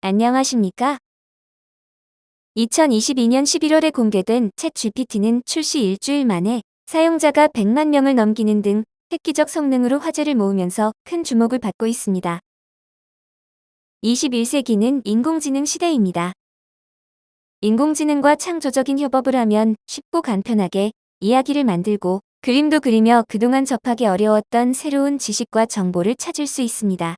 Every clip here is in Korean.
안녕하십니까? 2022년 11월에 공개된 챗GPT는 출시 일주일 만에 사용자가 100만 명을 넘기는 등 획기적 성능으로 화제를 모으면서 큰 주목을 받고 있습니다. 21세기는 인공지능 시대입니다. 인공지능과 창조적인 협업을 하면 쉽고 간편하게 이야기를 만들고 그림도 그리며 그동안 접하기 어려웠던 새로운 지식과 정보를 찾을 수 있습니다.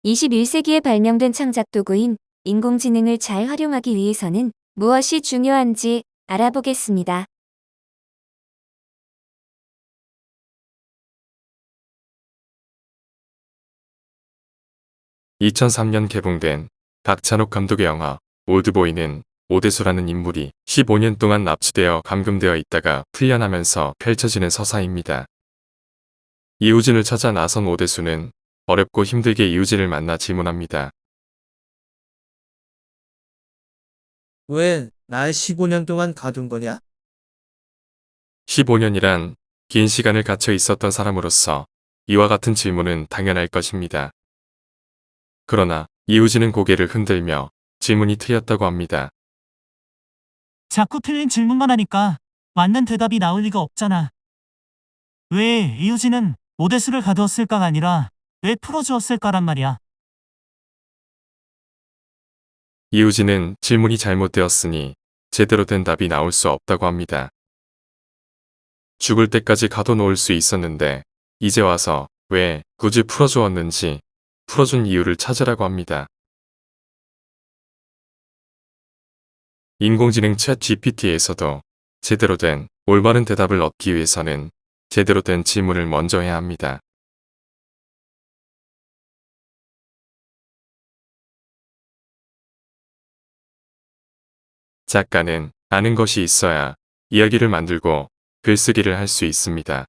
21세기에 발명된 창작 도구인 인공지능을 잘 활용하기 위해서는 무엇이 중요한지 알아보겠습니다. 2003년 개봉된 박찬욱 감독의 영화 올드보이는 오대수라는 인물이 15년 동안 납치되어 감금되어 있다가 풀려나면서 펼쳐지는 서사입니다. 이우진을 찾아 나선 오대수는 어렵고 힘들게 이우진을 만나 질문합니다. 왜 날 15년 동안 가둔 거냐? 15년이란 긴 시간을 갇혀 있었던 사람으로서 이와 같은 질문은 당연할 것입니다. 그러나 이우진은 고개를 흔들며 질문이 틀렸다고 합니다. 자꾸 틀린 질문만 하니까 맞는 대답이 나올 리가 없잖아. 왜 이유진은 오대수를 가두었을까가 아니라 왜 풀어주었을까란 말이야. 이우진은 질문이 잘못되었으니 제대로 된 답이 나올 수 없다고 합니다. 죽을 때까지 가둬놓을 수 있었는데 이제 와서 왜 굳이 풀어주었는지 풀어준 이유를 찾으라고 합니다. 인공지능 챗 GPT에서도 제대로 된 올바른 대답을 얻기 위해서는 제대로 된 질문을 먼저 해야 합니다. 작가는 아는 것이 있어야 이야기를 만들고 글쓰기를 할 수 있습니다.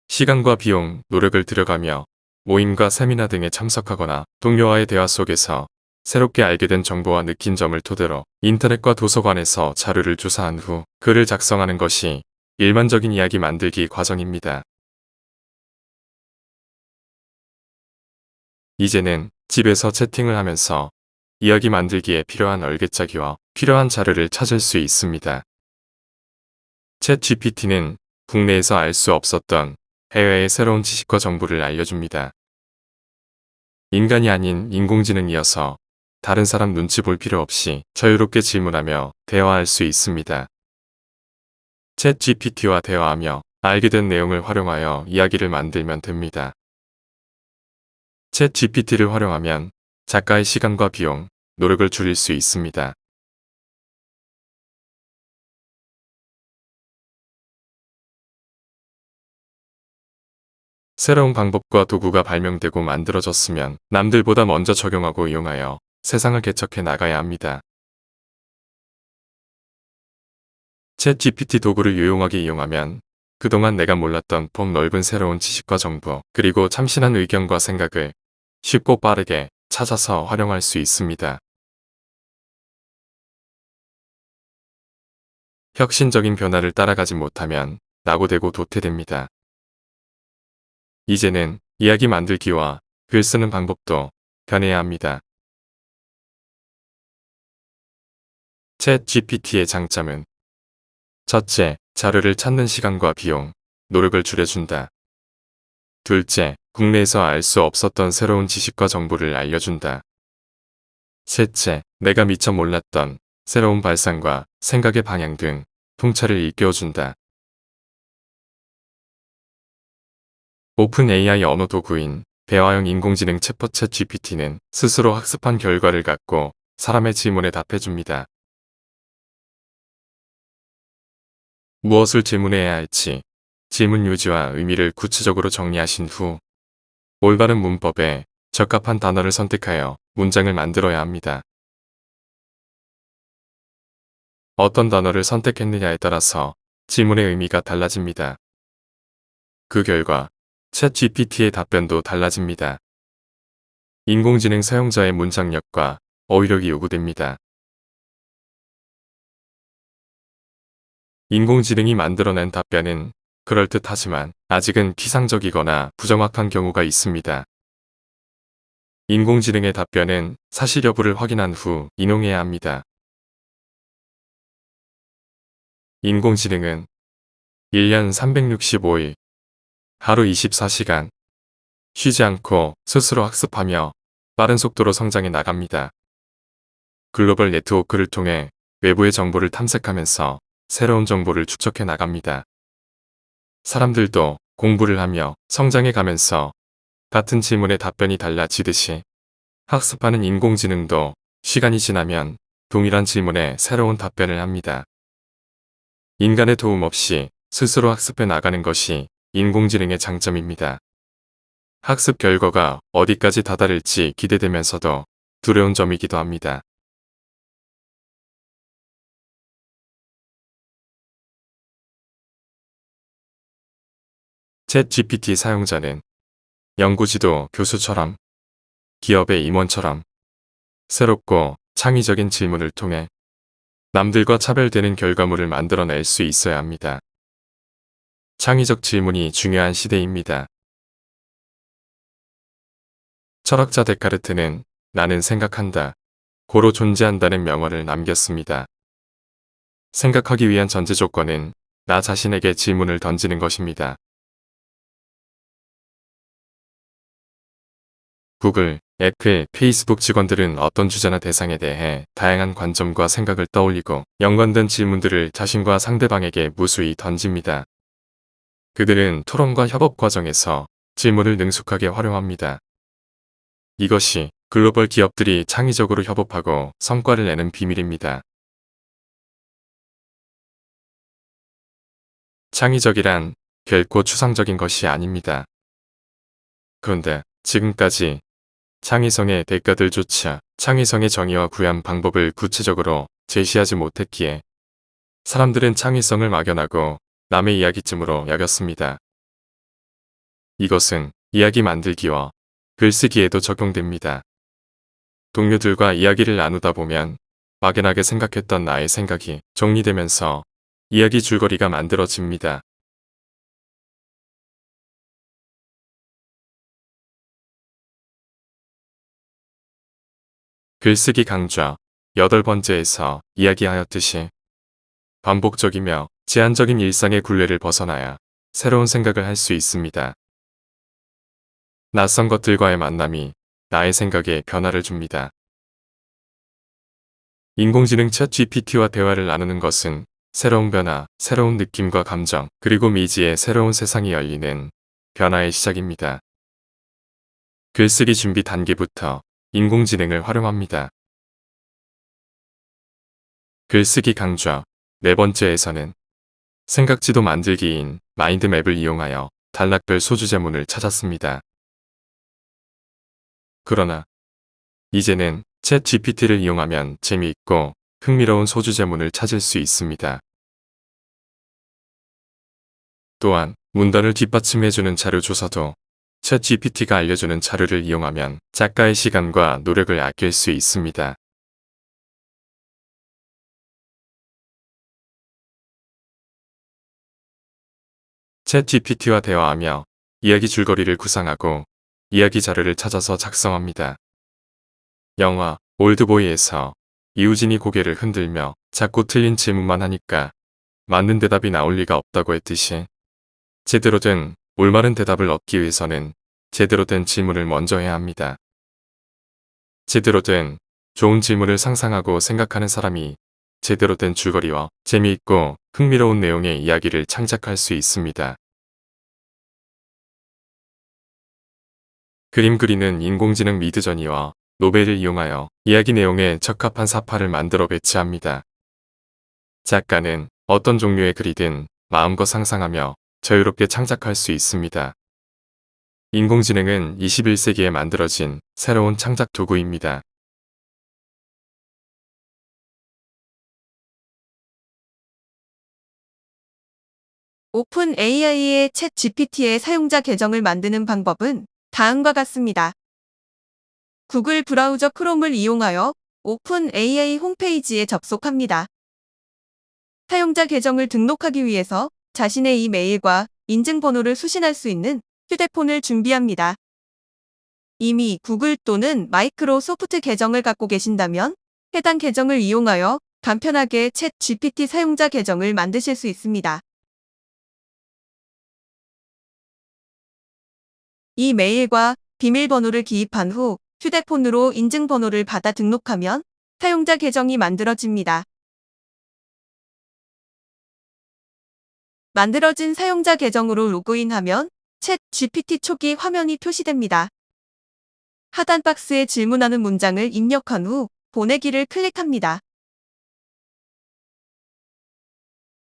시간과 비용, 노력을 들여가며 모임과 세미나 등에 참석하거나 동료와의 대화 속에서 새롭게 알게 된 정보와 느낀 점을 토대로 인터넷과 도서관에서 자료를 조사한 후 글을 작성하는 것이 일반적인 이야기 만들기 과정입니다. 이제는 집에서 채팅을 하면서 이야기 만들기에 필요한 얼개짜기와 필요한 자료를 찾을 수 있습니다. 챗 GPT는 국내에서 알 수 없었던 해외의 새로운 지식과 정보를 알려줍니다. 인간이 아닌 인공지능이어서 다른 사람 눈치 볼 필요 없이 자유롭게 질문하며 대화할 수 있습니다. 챗 GPT와 대화하며 알게 된 내용을 활용하여 이야기를 만들면 됩니다. 챗 GPT를 활용하면 작가의 시간과 비용, 노력을 줄일 수 있습니다. 새로운 방법과 도구가 발명되고 만들어졌으면 남들보다 먼저 적용하고 이용하여 세상을 개척해 나가야 합니다. 챗 GPT 도구를 유용하게 이용하면 그동안 내가 몰랐던 폭넓은 새로운 지식과 정보, 그리고 참신한 의견과 생각을 쉽고 빠르게 찾아서 활용할 수 있습니다. 혁신적인 변화를 따라가지 못하면 낙오되고 도태됩니다. 이제는 이야기 만들기와 글 쓰는 방법도 변해야 합니다. 챗 GPT의 장점은 첫째, 자료를 찾는 시간과 비용, 노력을 줄여준다. 둘째, 국내에서 알 수 없었던 새로운 지식과 정보를 알려준다. 셋째, 내가 미처 몰랐던 새로운 발상과 생각의 방향 등 통찰을 일깨워준다. 오픈 AI 언어 도구인 대화형 인공지능 챗봇 챗 GPT는 스스로 학습한 결과를 갖고 사람의 질문에 답해줍니다. 무엇을 질문해야 할지 질문 요지와 의미를 구체적으로 정리하신 후 올바른 문법에 적합한 단어를 선택하여 문장을 만들어야 합니다. 어떤 단어를 선택했느냐에 따라서 질문의 의미가 달라집니다. 그 결과 챗 GPT의 답변도 달라집니다. 인공지능 사용자의 문장력과 어휘력이 요구됩니다. 인공지능이 만들어낸 답변은 그럴듯하지만 아직은 피상적이거나 부정확한 경우가 있습니다. 인공지능의 답변은 사실 여부를 확인한 후 인용해야 합니다. 인공지능은 1년 365일, 하루 24시간, 쉬지 않고 스스로 학습하며 빠른 속도로 성장해 나갑니다. 글로벌 네트워크를 통해 외부의 정보를 탐색하면서 새로운 정보를 축적해 나갑니다. 사람들도 공부를 하며 성장해 가면서 같은 질문에 답변이 달라지듯이 학습하는 인공지능도 시간이 지나면 동일한 질문에 새로운 답변을 합니다. 인간의 도움 없이 스스로 학습해 나가는 것이 인공지능의 장점입니다. 학습 결과가 어디까지 다다를지 기대되면서도 두려운 점이기도 합니다. 챗 GPT 사용자는 연구지도 교수처럼, 기업의 임원처럼 새롭고 창의적인 질문을 통해 남들과 차별되는 결과물을 만들어낼 수 있어야 합니다. 창의적 질문이 중요한 시대입니다. 철학자 데카르트는 나는 생각한다, 고로 존재한다는 명언을 남겼습니다. 생각하기 위한 전제 조건은 나 자신에게 질문을 던지는 것입니다. 구글, 애플, 페이스북 직원들은 어떤 주제나 대상에 대해 다양한 관점과 생각을 떠올리고 연관된 질문들을 자신과 상대방에게 무수히 던집니다. 그들은 토론과 협업 과정에서 질문을 능숙하게 활용합니다. 이것이 글로벌 기업들이 창의적으로 협업하고 성과를 내는 비밀입니다. 창의적이란 결코 추상적인 것이 아닙니다. 그런데 지금까지 창의성의 대가들조차 창의성의 정의와 구현 방법을 구체적으로 제시하지 못했기에 사람들은 창의성을 막연하고 남의 이야기쯤으로 여겼습니다. 이것은 이야기 만들기와 글쓰기에도 적용됩니다. 동료들과 이야기를 나누다 보면 막연하게 생각했던 나의 생각이 정리되면서 이야기 줄거리가 만들어집니다. 글쓰기 강좌 8번째에서 이야기하였듯이 반복적이며 제한적인 일상의 굴레를 벗어나야 새로운 생각을 할 수 있습니다. 낯선 것들과의 만남이 나의 생각에 변화를 줍니다. 인공지능 챗 GPT와 대화를 나누는 것은 새로운 변화, 새로운 느낌과 감정, 그리고 미지의 새로운 세상이 열리는 변화의 시작입니다. 글쓰기 준비 단계부터 인공지능을 활용합니다. 글쓰기 강좌 4번째에서는 생각지도 만들기인 마인드맵을 이용하여 단락별 소주제문을 찾았습니다. 그러나 이제는 챗 GPT를 이용하면 재미있고 흥미로운 소주제문을 찾을 수 있습니다. 또한 문단을 뒷받침해주는 자료 조사도 챗 GPT가 알려주는 자료를 이용하면 작가의 시간과 노력을 아낄 수 있습니다. 챗 GPT와 대화하며 이야기 줄거리를 구상하고 이야기 자료를 찾아서 작성합니다. 영화 올드보이에서 이우진이 고개를 흔들며 자꾸 틀린 질문만 하니까 맞는 대답이 나올 리가 없다고 했듯이 제대로 된 올바른 대답을 얻기 위해서는 제대로 된 질문을 먼저 해야 합니다. 제대로 된 좋은 질문을 상상하고 생각하는 사람이 제대로 된 줄거리와 재미있고 흥미로운 내용의 이야기를 창작할 수 있습니다. 그림 그리는 인공지능 미드저니와 노벨을 이용하여 이야기 내용에 적합한 사파를 만들어 배치합니다. 작가는 어떤 종류의 글이든 마음껏 상상하며 자유롭게 창작할 수 있습니다. 인공지능은 21세기에 만들어진 새로운 창작 도구입니다. 오픈 AI의 챗 GPT의 사용자 계정을 만드는 방법은 다음과 같습니다. 구글 브라우저 크롬을 이용하여 오픈 AI 홈페이지에 접속합니다. 사용자 계정을 등록하기 위해서 자신의 이메일과 인증번호를 수신할 수 있는 휴대폰을 준비합니다. 이미 구글 또는 마이크로소프트 계정을 갖고 계신다면 해당 계정을 이용하여 간편하게 챗 GPT 사용자 계정을 만드실 수 있습니다. 이 메일과 비밀번호를 기입한 후 휴대폰으로 인증번호를 받아 등록하면 사용자 계정이 만들어집니다. 만들어진 사용자 계정으로 로그인하면 챗 GPT 초기 화면이 표시됩니다. 하단 박스에 질문하는 문장을 입력한 후 보내기를 클릭합니다.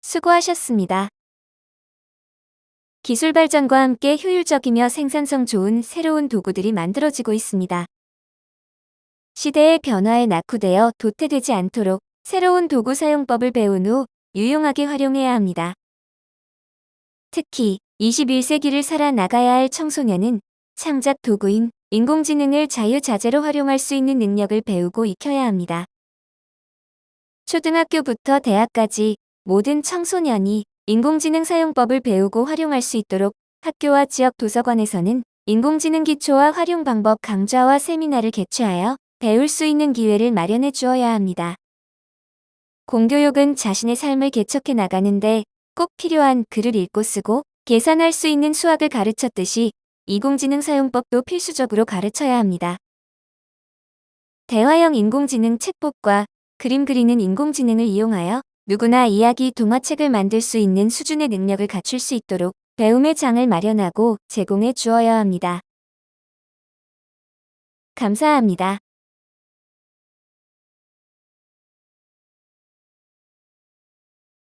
수고하셨습니다. 기술 발전과 함께 효율적이며 생산성 좋은 새로운 도구들이 만들어지고 있습니다. 시대의 변화에 낙후되어 도태되지 않도록 새로운 도구 사용법을 배운 후 유용하게 활용해야 합니다. 특히 21세기를 살아나가야 할 청소년은 창작 도구인 인공지능을 자유자재로 활용할 수 있는 능력을 배우고 익혀야 합니다. 초등학교부터 대학까지 모든 청소년이 인공지능 사용법을 배우고 활용할 수 있도록 학교와 지역 도서관에서는 인공지능 기초와 활용 방법 강좌와 세미나를 개최하여 배울 수 있는 기회를 마련해 주어야 합니다. 공교육은 자신의 삶을 개척해 나가는데 꼭 필요한 글을 읽고 쓰고 계산할 수 있는 수학을 가르쳤듯이 인공지능 사용법도 필수적으로 가르쳐야 합니다. 대화형 인공지능 챗봇과 그림 그리는 인공지능을 이용하여 누구나 이야기 동화책을 만들 수 있는 수준의 능력을 갖출 수 있도록 배움의 장을 마련하고 제공해 주어야 합니다. 감사합니다.